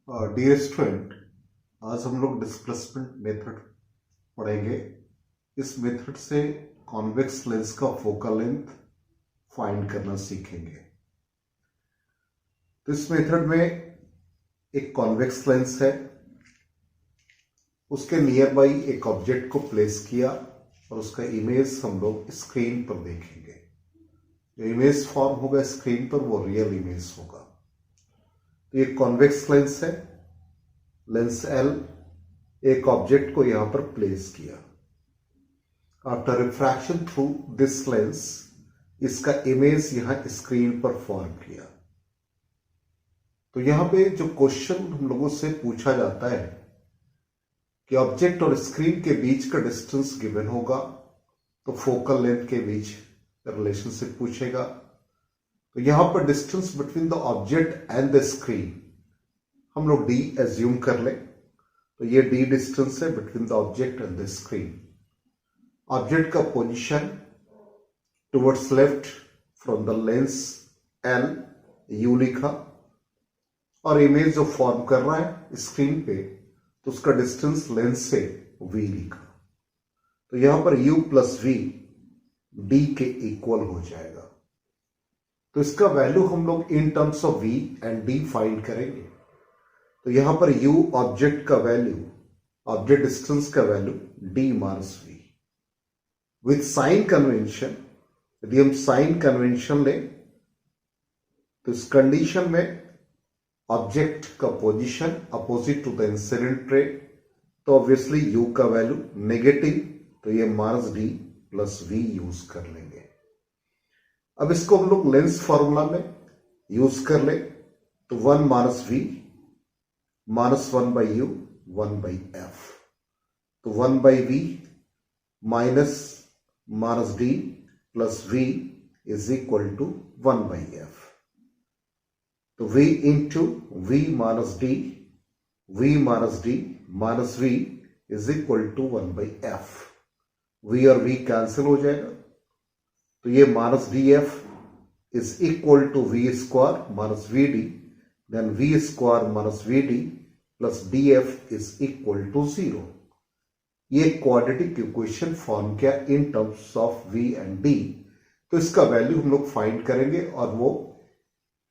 Dear student, आज हम लोग डिस्प्लेसमेंट मेथड पढ़ेंगे। इस मेथड से कॉन्वेक्स लेंस का फोकल लेंथ फाइंड करना सीखेंगे। तो इस मेथड में एक कॉन्वेक्स लेंस है, उसके नियर बाई एक ऑब्जेक्ट को प्लेस किया और उसका इमेज हम लोग स्क्रीन पर देखेंगे। जो इमेज फॉर्म होगा स्क्रीन पर वो रियल इमेज होगा। तो ये कॉन्वेक्स लेंस है, लेंस L। एक ऑब्जेक्ट को यहां पर प्लेस किया। After refraction through this lens इसका इमेज यहां स्क्रीन पर फॉर्म किया। तो यहां पे जो क्वेश्चन हम लोगों से पूछा जाता है कि ऑब्जेक्ट और स्क्रीन के बीच का डिस्टेंस गिवन होगा तो फोकल लेंथ के बीच रिलेशनशिप पूछेगा। तो यहां पर distance between the object and the screen हम लोग d एज्यूम कर लें। तो ये d डिस्टेंस है between the object and the screen. Object का position towards left from the lens L u लिखा और इमेज जो फॉर्म कर रहा है स्क्रीन पे तो उसका डिस्टेंस लेंस से v लिखा। तो यहां पर u प्लस v d के इक्वल हो जाएगा। तो इसका वैल्यू हम लोग in terms of v and d find करेंगे। तो यहां पर u ऑब्जेक्ट का वैल्यू, ऑब्जेक्ट डिस्टेंस का value d minus v। With sign convention, यदि हम साइन कन्वेंशन लें तो इस कंडीशन में ऑब्जेक्ट का position opposite to the incident ray, तो ऑब्वियसली u का वैल्यू नेगेटिव, तो ये minus d plus v use कर लेंगे। अब इसको हम लोग लेंस फॉर्मूला में यूज कर ले तो 1 minus v minus 1 by u 1 by f। तो 1 by v minus minus d plus v is equal to 1 by f। तो v into v minus d, v minus d minus v is equal to 1 by f। v और v cancel हो जाएगा तो ये minus D F is equal to V square minus V D, then V square minus V D plus D F is equal to 0। ये quadratic equation form किया in terms of v and d। तो इसका value हम लोग find करेंगे और वो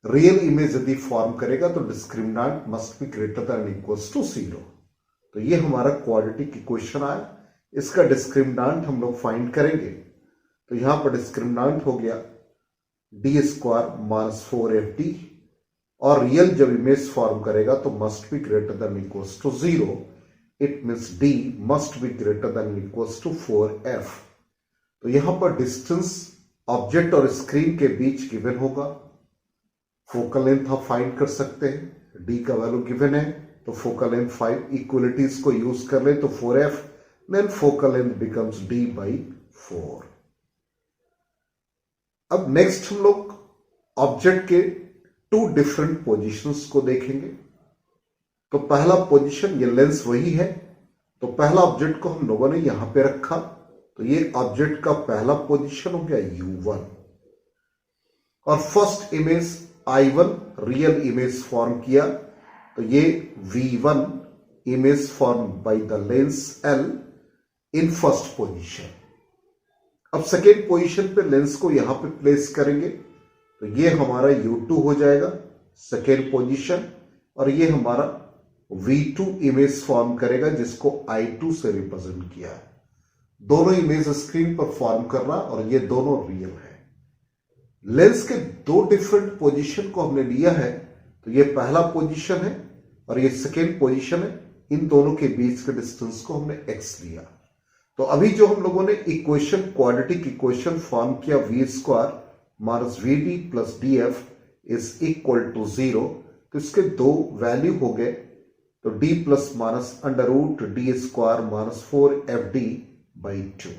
real image यदि फॉर्म करेगा तो discriminant must be greater than equals to 0। तो ये हमारा क्वाड्रेटिक इक्वेशन आया, इसका डिस्क्रिमिनेंट हम लोग फाइंड करेंगे। तो यहां पर डिस्क्रिमिनेंट हो गया डी स्क्वायर माइनस 4fd और रियल जब इमेज फॉर्म करेगा तो must be greater than equals to 0। It means d must be greater than equals to 4f। तो यहां पर डिस्टेंस ऑब्जेक्ट और स्क्रीन के बीच गिवन होगा। फोकल लेंथ आप फाइंड कर सकते हैं, d का वैल्यू गिवन है तो फोकल लेंथ 5 इक्वलिटीज को यूज कर ले तो 4f, then focal length becomes d by 4। अब नेक्स्ट हम लोग ऑब्जेक्ट के 2 डिफरेंट पोजीशंस को देखेंगे। तो पहला पोजीशन, ये लेंस वही है, तो पहला ऑब्जेक्ट को हम लोगों ने यहां पे रखा तो ये ऑब्जेक्ट का पहला पोजीशन हो गया u1 और first image i1 real image form किया तो ये v1 image form by the lens L in first position. अब सेकेंड पोजीशन पे लेंस को यहां पे प्लेस करेंगे तो ये हमारा u2 हो जाएगा सेकेंड पोजीशन और ये हमारा v2 इमेज फॉर्म करेगा जिसको i2 से रिप्रेजेंट किया है। दोनों इमेज स्क्रीन पर फॉर्म कर रहा और ये दोनों रियल है। लेंस के 2 डिफरेंट पोजीशन को हमने लिया है तो ये पहला पोजीशन है और ये सेकेंड पोजीशन है। इन दोनों के बीच के डिस्टेंस को हमने x लिया। तो अभी जो हम लोगों ने इक्वेशन, क्वाड्रेटिक इक्वेशन फॉर्म किया V square minus V D plus D F is equal to 0, तो इसके 2 वैल्यू हो गए तो d plus minus under root D square minus 4fd by 2।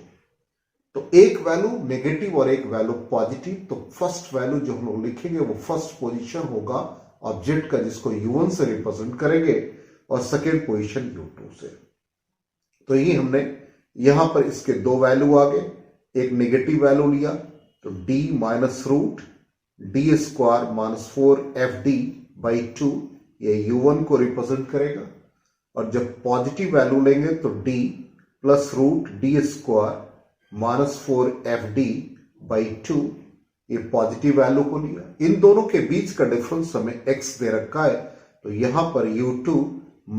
तो एक वैल्यू नेगेटिव और एक वैल्यू पॉजिटिव। तो फर्स्ट वैल्यू जो हम लोग लिखेंगे वो फर्स्ट पोजीशन होगा ऑब्जेक्ट का जिसको u1 से रिप्रेजेंट करेंगे और सेकेंड पोजीशन u2 से। तो ये हमने यहां पर इसके 2 वैल्यू आ गए, एक नेगेटिव वैल्यू लिया तो d minus root D square minus 4fd by 2 ये u1 को रिप्रेजेंट करेगा, और जब पॉजिटिव वैल्यू लेंगे तो d plus root D square minus 4fd by 2, ये पॉजिटिव वैल्यू को लिया। इन दोनों के बीच का डिफरेंस हमें x दे रखा है, तो यहां पर u2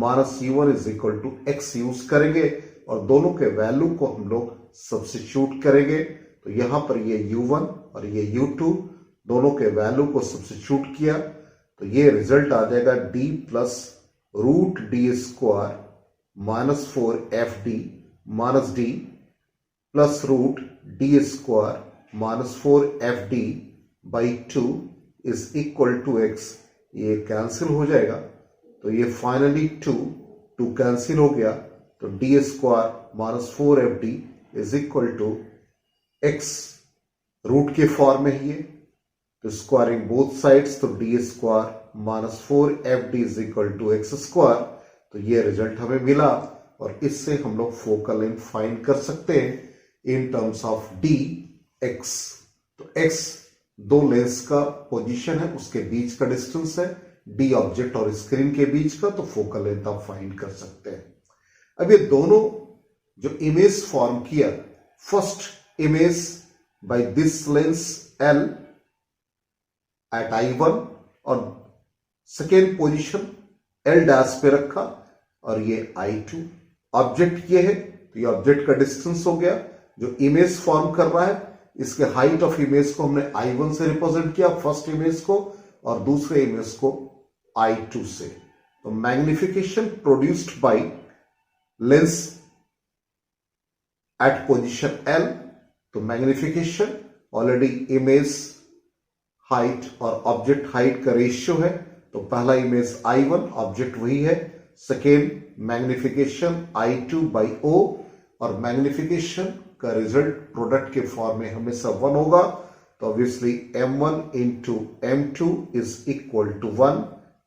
minus u1 is equal to x use करेंगे और दोनों के वैल्यू को हम लोग सब्स्टिट्यूट करेंगे। तो यहां पर ये u1 और ये u2 दोनों के वैल्यू को सब्स्टिट्यूट किया तो ये रिजल्ट आ जाएगा d plus root D square minus 4fd minus d plus root D square minus 4fd by 2 is equal to x। ये कैंसिल हो जाएगा तो ये फाइनली 2 कैंसिल हो गया, तो D square minus 4fd is equal to x root के form में ही है, तो स्क्वायरिंग बोथ साइड्स, तो D square minus 4fd is equal to X square. तो ये रिजल्ट हमें मिला और इससे हम लोग फोकल लेंथ फाइंड कर सकते हैं इन टर्म्स ऑफ डी एक्स। तो x दो लेंस का पोजीशन है, उसके बीच का डिस्टेंस है, डी ऑब्जेक्ट और स्क्रीन के बीच का, तो फोकल लेंथ आप फाइंड कर सकते हैं। अब ये दोनों जो इमेज फॉर्म किया, first image by this lens L at I1 और सेकेंड पोजीशन L डैश पे रखा और ये I2। ऑब्जेक्ट ये है तो ये ऑब्जेक्ट का डिस्टेंस हो गया, जो इमेज फॉर्म कर रहा है इसके हाइट ऑफ इमेज को हमने I1 से रिप्रेजेंट किया फर्स्ट इमेज को, और दूसरे इमेज को I2 से। तो magnification produced by lens at position L, तो मैग्निफिकेशन ऑलरेडी इमेज हाइट और ऑब्जेक्ट हाइट का रेशियो है, तो पहला इमेज I1 ऑब्जेक्ट वही है, second magnification I2 by O, और मैग्निफिकेशन का रिजल्ट प्रोडक्ट के फॉर्म में हमेशा 1 होगा, तो obviously m1 into m2 is equal to 1।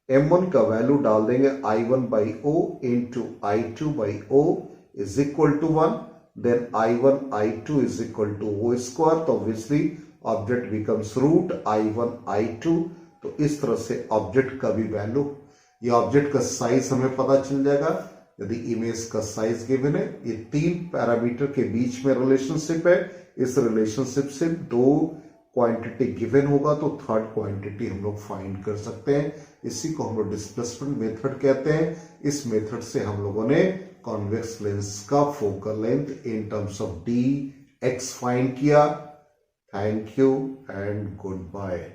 m1 का वैल्यू डाल देंगे I1 by O into I2 by O is equal to 1, then I1 I2 is equal to O square, तो obviously object becomes root I1 I2। तो इस तरह से object का भी वैल्यू, ये ऑब्जेक्ट का साइज हमें पता चल जाएगा यदि इमेज का साइज गिवन है। ये 3 पैरामीटर के बीच में रिलेशनशिप है, इस रिलेशनशिप से 2 क्वांटिटी गिवन होगा तो थर्ड क्वांटिटी हम लोग फाइंड कर सकते हैं। इसी को हम लोग डिस्प्लेसमेंट मेथड कहते हैं। इस मेथड से हम लोगों ने कॉन्वेक्स लेंस का focal length in terms of D X find किया। Thank you and good bye.